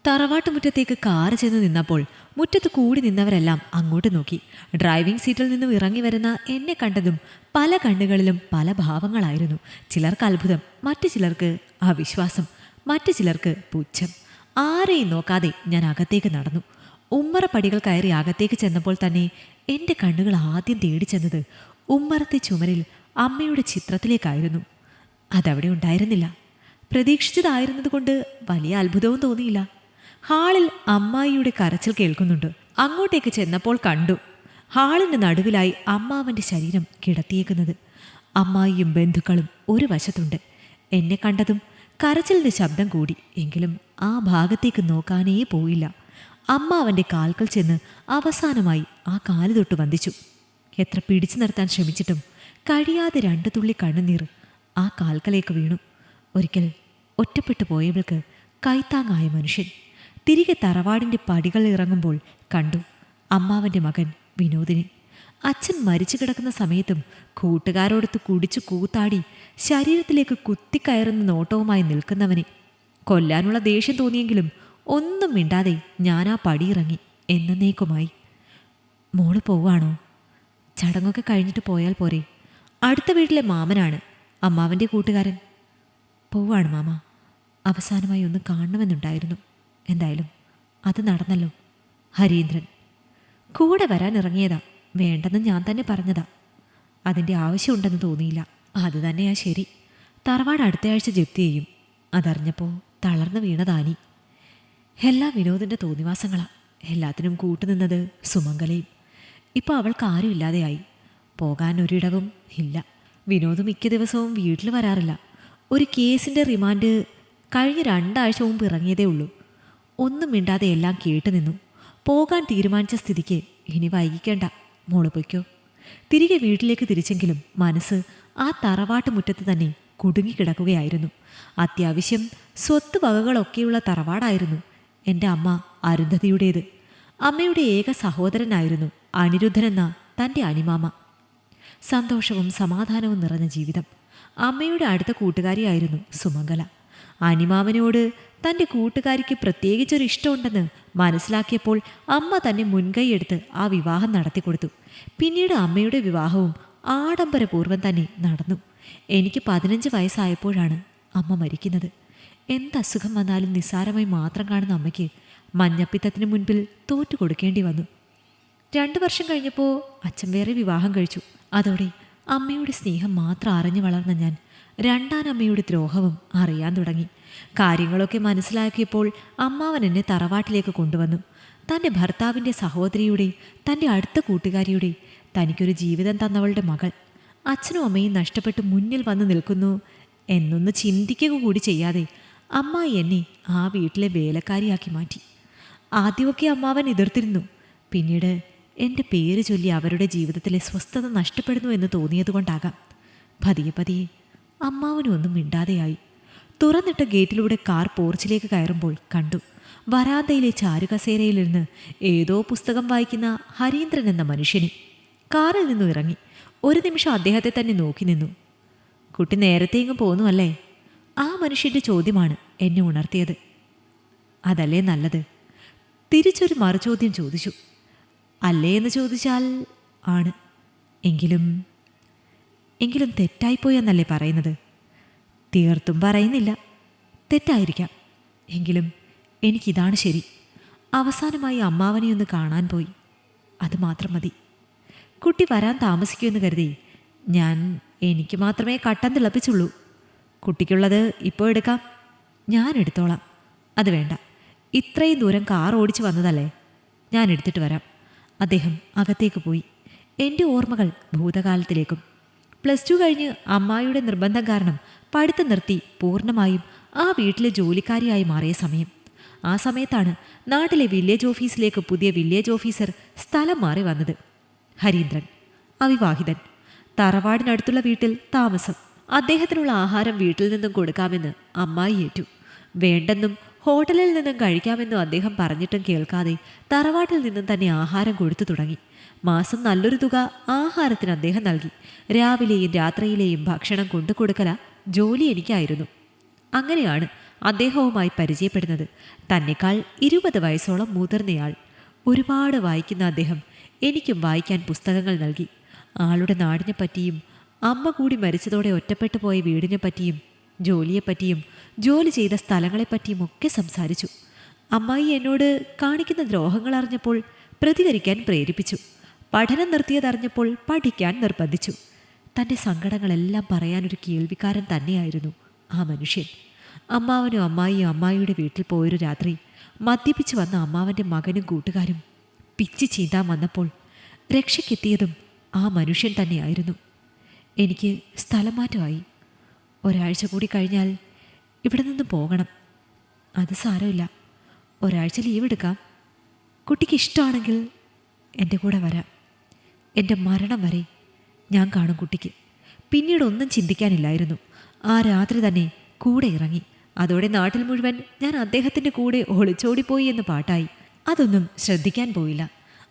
തറവാട്ടുമുറ്റത്തേക്ക് car ചെന്ന് നിന്നപ്പോൾ മുറ്റത്ത് കൂടി നിന്നവരെല്ലാം അങ്ങോട്ട് നോക്കി. ഡ്രൈവിംഗ് സീറ്റിൽ നിന്നും ഇറങ്ങി വരുന്ന എന്നെ കണ്ടതും പല കണ്ണുകളിലും പല ഭാവങ്ങളായിരുന്നു. ചിലർക്ക് അത്ഭുതം, മറ്റു ചിലർക്ക് അവിശ്വാസം, മറ്റു ചിലർക്ക് പുച്ഛം. ആരെയും നോക്കാതെ ഞാൻ അകത്തേക്ക് നടന്നു. ഉമ്മറപ്പടികൾ കയറി അകത്തേക്ക് ചെന്നപ്പോൾ തന്നെ എൻ്റെ കണ്ണുകൾ ആദ്യം തേടി ചെന്നത് ഉമ്മറത്തെ ചുമരിൽ അമ്മയുടെ ചിത്രത്തിലേക്കായിരുന്നു. അതവിടെ ഉണ്ടായിരുന്നില്ല. പ്രതീക്ഷിച്ചതായിരുന്നതുകൊണ്ട് വലിയ അത്ഭുതവും തോന്നിയില്ല. ഹാളിൽ അമ്മായിയുടെ കരച്ചിൽ കേൾക്കുന്നുണ്ട്. അങ്ങോട്ടേക്ക് ചെന്നപ്പോൾ കണ്ടു, ഹാളിൻ്റെ നടുവിലായി അമ്മാവൻ്റെ ശരീരം കിടത്തിയേക്കുന്നത്. അമ്മായിയും ബന്ധുക്കളും ഒരു വശത്തുണ്ട്. എന്നെ കണ്ടതും കരച്ചിലിൻ്റെ ശബ്ദം കൂടി. എങ്കിലും ആ ഭാഗത്തേക്ക് നോക്കാനേ പോയില്ല. അമ്മാവൻ്റെ കാൽക്കൽ ചെന്ന് അവസാനമായി ആ കാല് തൊട്ട് വന്ദിച്ചു. എത്ര പിടിച്ചു നിർത്താൻ ശ്രമിച്ചിട്ടും കഴിയാതെ 2 തുള്ളി കണ്ണുനീർ ആ കാൽക്കലേക്ക് വീണു. ഒരിക്കൽ ഒറ്റപ്പെട്ടു പോയവൾക്ക് കൈത്താങ്ങായ മനുഷ്യൻ. തിരികെ തറവാടിൻ്റെ പടികൾ ഇറങ്ങുമ്പോൾ കണ്ടു അമ്മാവൻ്റെ മകൻ വിനോദിനെ. അച്ഛൻ മരിച്ചു കിടക്കുന്ന സമയത്തും കൂട്ടുകാരോടൊത്ത് കുടിച്ചു കൂത്താടി ശരീരത്തിലേക്ക് കുത്തിക്കയറുന്ന നോട്ടവുമായി നിൽക്കുന്നവനെ. കൊല്ലാനുള്ള ദേഷ്യം തോന്നിയെങ്കിലും ഒന്നും മിണ്ടാതെ ഞാൻ ആ പടിയിറങ്ങി എന്നേക്കുമായി. മോള് പോവാണോ? ചടങ്ങൊക്കെ കഴിഞ്ഞിട്ട് പോയാൽ പോരെ? അടുത്ത വീട്ടിലെ മാമനാണ് അമ്മാവൻ്റെ കൂട്ടുകാരൻ. പോവാണ് മാമ. അവസാനമായി ഒന്ന് കാണണമെന്നുണ്ടായിരുന്നു. എന്തായാലും അത് നടന്നല്ലോ. ഹരീന്ദ്രൻ കൂടെ വരാൻ ഇറങ്ങിയതാ. വേണ്ടെന്ന് ഞാൻ തന്നെ പറഞ്ഞതാ. അതിൻ്റെ ആവശ്യമുണ്ടെന്ന് തോന്നിയില്ല. അത് തന്നെയാ ശരി. തറവാട് അടുത്ത ആഴ്ച ജപ്തി ചെയ്യും. അതറിഞ്ഞപ്പോൾ തളർന്നു വീണതാനി. എല്ലാ വിനോദിൻ്റെ തോന്നിവാസങ്ങളാ. എല്ലാത്തിനും കൂട്ടുനിന്നത് സുമംഗലയും. ഇപ്പോൾ അവൾക്ക് ആരും ഇല്ലാതെയായി. പോകാൻ ഒരിടവും ഇല്ല. വിനോദ് മിക്ക ദിവസവും വീട്ടിൽ വരാറില്ല. ഒരു കേസിൻ്റെ റിമാൻഡ് കഴിഞ്ഞ 2 ആഴ്ച മുമ്പ് ഇറങ്ങിയതേ ഉള്ളൂ. ഒന്നും മിണ്ടാതെ എല്ലാം കേട്ടു നിന്നു. പോകാൻ തീരുമാനിച്ച സ്ഥിതിക്ക് ഇനി വൈകിക്കേണ്ട, മോള് പൊയ്ക്കോ. തിരികെ വീട്ടിലേക്ക് തിരിച്ചെങ്കിലും മനസ്സ് ആ തറവാട്ട് മുറ്റത്ത് തന്നെ കുടുങ്ങിക്കിടക്കുകയായിരുന്നു. അത്യാവശ്യം സ്വത്ത് വകകളൊക്കെയുള്ള തറവാടായിരുന്നു എൻ്റെ അമ്മ അരുന്ധതിയുടേത്. അമ്മയുടെ ഏക സഹോദരനായിരുന്നു അനിരുദ്ധനെന്ന തൻ്റെ അനിമാമ. സന്തോഷവും സമാധാനവും നിറഞ്ഞ ജീവിതം. അമ്മയുടെ അടുത്ത കൂട്ടുകാരിയായിരുന്നു സുമംഗല. അനിമാമനോട് തൻ്റെ കൂട്ടുകാരിക്ക് പ്രത്യേകിച്ചൊരു ഇഷ്ടമുണ്ടെന്ന് മനസ്സിലാക്കിയപ്പോൾ അമ്മ തന്നെ മുൻകൈയെടുത്ത് ആ വിവാഹം നടത്തിക്കൊടുത്തു. പിന്നീട് അമ്മയുടെ വിവാഹവും ആഡംബരപൂർവ്വം തന്നെ നടന്നു. എനിക്ക് 15 വയസ്സായപ്പോഴാണ് അമ്മ മരിക്കുന്നത്. എന്തസുഖം വന്നാലും നിസ്സാരമായി മാത്രം കാണുന്ന അമ്മയ്ക്ക് മഞ്ഞപ്പിത്തത്തിന് മുൻപിൽ തോറ്റു കൊടുക്കേണ്ടി വന്നു. 2 വർഷം കഴിഞ്ഞപ്പോൾ അച്ഛൻ വേറെ വിവാഹം കഴിച്ചു. അതോടെ അമ്മയുടെ സ്നേഹം മാത്രം അറിഞ്ഞു വളർന്ന ഞാൻ രണ്ടാനമ്മയുടെ ദ്രോഹവും അറിയാൻ തുടങ്ങി. കാര്യങ്ങളൊക്കെ മനസ്സിലാക്കിയപ്പോൾ അമ്മാവൻ എന്നെ തറവാട്ടിലേക്ക് കൊണ്ടുവന്നു. തൻ്റെ ഭർത്താവിൻ്റെ സഹോദരിയുടെ, തൻ്റെ അടുത്ത കൂട്ടുകാരിയുടെ, തനിക്കൊരു ജീവിതം തന്നവളുടെ മകൾ അച്ഛനും അമ്മയും നഷ്ടപ്പെട്ട് മുന്നിൽ വന്ന് നിൽക്കുന്നു എന്നൊന്ന് ചിന്തിക്കുക കൂടി ചെയ്യാതെ അമ്മായി എന്നെ ആ വീട്ടിലെ വേലക്കാരിയാക്കി മാറ്റി. ആദ്യമൊക്കെ അമ്മാവൻ എതിർത്തിരുന്നു. പിന്നീട് എൻ്റെ പേര് ചൊല്ലി അവരുടെ ജീവിതത്തിലെ സ്വസ്ഥത നഷ്ടപ്പെടുന്നു എന്ന് തോന്നിയതുകൊണ്ടാകാം പതിയെ പതിയെ അമ്മാവനൊന്നും മിണ്ടാതെയായി. തുറന്നിട്ട ഗേറ്റിലൂടെ കാർ പോർച്ചിലേക്ക് കയറുമ്പോൾ കണ്ടു വരാന്തയിലെ ചാരുകസേരയിലിരുന്ന് ഏതോ പുസ്തകം വായിക്കുന്ന ഹരീന്ദ്രൻ എന്ന മനുഷ്യനെ. കാറിൽ നിന്നും ഇറങ്ങി 1 നിമിഷം അദ്ദേഹത്തെ തന്നെ നോക്കി നിന്നു. കുട്ടി നേരത്തെ ഇങ്ങ് പോന്നു അല്ലേ? ആ മനുഷ്യൻ്റെ ചോദ്യമാണ് എന്നെ ഉണർത്തിയത്. അതല്ലേ നല്ലത്? തിരിച്ചൊരു മറുചോദ്യം ചോദിച്ചു. അല്ലേ എന്ന് ചോദിച്ചാൽ ആണ്. എങ്കിലും തെറ്റായിപ്പോയെന്നല്ലേ പറയുന്നത്? തീർത്തും പറയുന്നില്ല. തെറ്റായിരിക്കാം. എങ്കിലും എനിക്കിതാണ് ശരി. അവസാനമായി അമ്മാവനെ ഒന്ന് കാണാൻ പോയി. അത് മാത്രം മതി. കുട്ടി വരാൻ താമസിക്കുമെന്ന് കരുതി എനിക്ക് മാത്രമേ കട്ടൻ തിളപ്പിച്ചുള്ളൂ. കുട്ടിക്കുള്ളത് ഇപ്പോൾ എടുക്കാം. ഞാൻ എടുത്തോളാം. അത് വേണ്ട. ഇത്രയും ദൂരം കാർ ഓടിച്ചു വന്നതല്ലേ, ഞാൻ എടുത്തിട്ട് വരാം. അദ്ദേഹം അകത്തേക്ക് പോയി. എൻ്റെ ഓർമ്മകൾ ഭൂതകാലത്തിലേക്കും. +2 കഴിഞ്ഞ് അമ്മായിയുടെ നിർബന്ധം കാരണം പഠിത്തം നിർത്തി പൂർണ്ണമായും ആ വീട്ടിലെ ജോലിക്കാരിയായി മാറിയ സമയം. ആ സമയത്താണ് നാട്ടിലെ വില്ലേജ് ഓഫീസിലേക്ക് പുതിയ വില്ലേജ് ഓഫീസർ സ്ഥലം മാറി വന്നത്. ഹരീന്ദ്രൻ, അവിവാഹിതൻ, തറവാടിനടുത്തുള്ള വീട്ടിൽ താമസം. അദ്ദേഹത്തിനുള്ള ആഹാരം വീട്ടിൽ നിന്നും കൊടുക്കാമെന്ന് അമ്മായി ഏറ്റു. വേണ്ടെന്നും ഹോട്ടലിൽ നിന്നും കഴിക്കാമെന്നും അദ്ദേഹം പറഞ്ഞിട്ടും കേൾക്കാതെ തറവാട്ടിൽ നിന്നും തന്നെ ആഹാരം കൊടുത്തു തുടങ്ങി. മാസം നല്ലൊരു തുക ആഹാരത്തിന് അദ്ദേഹം നൽകി. രാവിലെയും രാത്രിയിലെയും ഭക്ഷണം കൊണ്ടു കൊടുക്കല ജോലി എനിക്കായിരുന്നു. അങ്ങനെയാണ് അദ്ദേഹവുമായി പരിചയപ്പെടുന്നത്. തന്നെക്കാൾ 20 വയസ്സോളം മുതിർന്നയാൾ. ഒരുപാട് വായിക്കുന്ന അദ്ദേഹം എനിക്കും വായിക്കാൻ പുസ്തകങ്ങൾ നൽകി. ആളുടെ നാടിനെപ്പറ്റിയും അമ്മ കൂടി മരിച്ചതോടെ ഒറ്റപ്പെട്ടു പോയ വീടിനെപ്പറ്റിയും ജോലിയെപ്പറ്റിയും ജോലി ചെയ്ത സ്ഥലങ്ങളെപ്പറ്റിയും ഒക്കെ സംസാരിച്ചു. അമ്മായി എന്നോട് കാണിക്കുന്ന ദ്രോഹങ്ങൾ അറിഞ്ഞപ്പോൾ പ്രതികരിക്കാൻ പ്രേരിപ്പിച്ചു. പഠനം നിർത്തിയതറിഞ്ഞപ്പോൾ പഠിക്കാൻ നിർബന്ധിച്ചു. തൻ്റെ സങ്കടങ്ങളെല്ലാം പറയാനൊരു കേൾവിക്കാരൻ തന്നെയായിരുന്നു ആ മനുഷ്യൻ. അമ്മാവനും അമ്മായിയും അമ്മായിയുടെ വീട്ടിൽ പോയൊരു രാത്രി മദ്യപിച്ചു വന്ന അമ്മാവൻ്റെ മകനും കൂട്ടുകാരും പിച്ചി ചീന്താൻ വന്നപ്പോൾ രക്ഷയ്ക്കെത്തിയതും ആ മനുഷ്യൻ തന്നെയായിരുന്നു. എനിക്ക് സ്ഥലം മാറ്റമായി. ഒരാഴ്ച കൂടി കഴിഞ്ഞാൽ ഇവിടെ നിന്ന് പോകണം. അത് സാരമില്ല, ഒരാഴ്ച ലീവ് എടുക്കാം. കുട്ടിക്ക് ഇഷ്ടമാണെങ്കിൽ എൻ്റെ കൂടെ വരാം. എൻ്റെ മരണം വരെ ഞാൻ കാണും കുട്ടിക്ക്. പിന്നീട് ഒന്നും ചിന്തിക്കാനില്ലായിരുന്നു. ആ രാത്രി തന്നെ കൂടെ ഇറങ്ങി. അതോടെ നാട്ടിൽ മുഴുവൻ ഞാൻ അദ്ദേഹത്തിൻ്റെ കൂടെ ഒളിച്ചോടിപ്പോയി എന്ന് പാട്ടായി. അതൊന്നും ശ്രദ്ധിക്കാൻ പോയില്ല.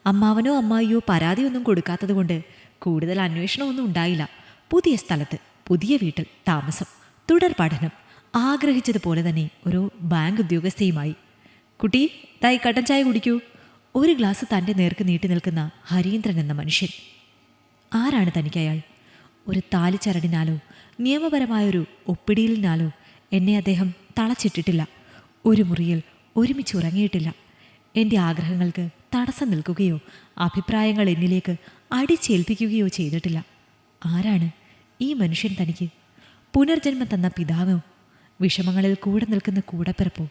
അമ്മാവനോ അമ്മായിയോ പരാതിയൊന്നും കൊടുക്കാത്തതുകൊണ്ട് കൂടുതൽ അന്വേഷണമൊന്നും ഉണ്ടായില്ല. പുതിയ സ്ഥലത്ത് പുതിയ വീട്ടിൽ താമസം, തുടർ പഠനം, ആഗ്രഹിച്ചതുപോലെ തന്നെ ഒരു ബാങ്ക് ഉദ്യോഗസ്ഥയുമായി. കുട്ടി, തായി കട്ടൻ ചായ കുടിക്കൂ. ഒരു ഗ്ലാസ് തൻ്റെ നേർക്ക് നീട്ടി നിൽക്കുന്ന ഹരീന്ദ്രൻ എന്ന മനുഷ്യൻ. ആരാണ് തനിക്കയാൾ? ഒരു താലിച്ചരടിനാലോ നിയമപരമായൊരു ഒപ്പിടിയിലിനാലോ എന്നെ അദ്ദേഹം തളച്ചിട്ടിട്ടില്ല. ഒരു മുറിയിൽ ഒരുമിച്ച് ഉറങ്ങിയിട്ടില്ല. എൻ്റെ ആഗ്രഹങ്ങൾക്ക് തടസ്സം നിൽക്കുകയോ അഭിപ്രായങ്ങൾ എന്നിലേക്ക് അടിച്ചേൽപ്പിക്കുകയോ ചെയ്തിട്ടില്ല. ആരാണ് ഈ മനുഷ്യൻ തനിക്ക്? പുനർജന്മം തന്ന പിതാവോ? വിഷമങ്ങളിൽ കൂടെ നിൽക്കുന്ന കൂടപ്പിറപ്പോ?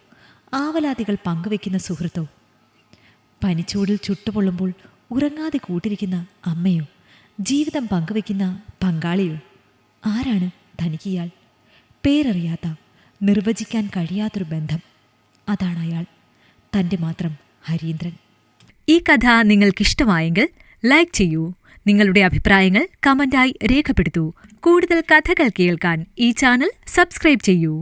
ആവലാതികൾ പങ്കുവെക്കുന്ന സുഹൃത്തോ? പനിച്ചൂടിൽ ചുട്ടുപൊള്ളുമ്പോൾ ഉറങ്ങാതെ കൂട്ടിരിക്കുന്ന അമ്മയോ? ജീവിതം പങ്കുവെക്കുന്ന പങ്കാളിയോ? ആരാണ് തനിക്കിയാൾ? പേരറിയാത്ത, നിർവചിക്കാൻ കഴിയാത്തൊരു ബന്ധം. അതാണ് അയാൾ, തൻ്റെ മാത്രം ഹരീന്ദ്രൻ. ഈ കഥ നിങ്ങൾക്കിഷ്ടമായെങ്കിൽ ലൈക്ക് ചെയ്യൂ. നിങ്ങളുടെ അഭിപ്രായങ്ങൾ കമന്റായി രേഖപ്പെടുത്തൂ. കൂടുതൽ കഥകൾ കേൾക്കാൻ ഈ ചാനൽ സബ്സ്ക്രൈബ് ചെയ്യൂ.